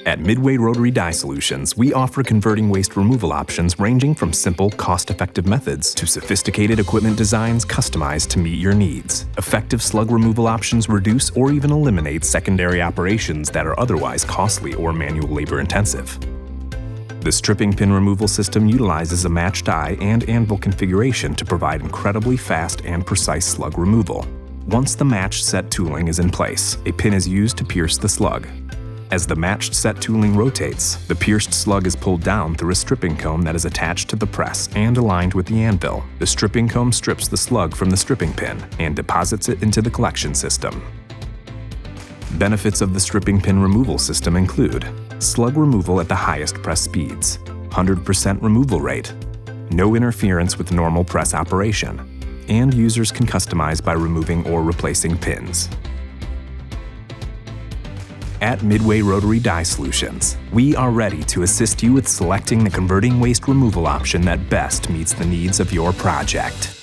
At Midway Rotary Die Solutions, we offer converting waste removal options ranging from simple, cost-effective methods to sophisticated equipment designs customized to meet your needs. Effective slug removal options reduce or even eliminate secondary operations that are otherwise costly or manual labor-intensive. The stripping pin removal system utilizes a matched die and anvil configuration to provide incredibly fast and precise slug removal. Once the matched set tooling is in place, a pin is used to pierce the slug. As the matched set tooling rotates, the pierced slug is pulled down through a stripping comb that is attached to the press and aligned with the anvil. The stripping comb strips the slug from the stripping pin and deposits it into the collection system. Benefits of the stripping pin removal system include slug removal at the highest press speeds, 100% removal rate, no interference with normal press operation, and users can customize by removing or replacing pins. At Midway Rotary Die Solutions, we are ready to assist you with selecting the converting waste removal option that best meets the needs of your project.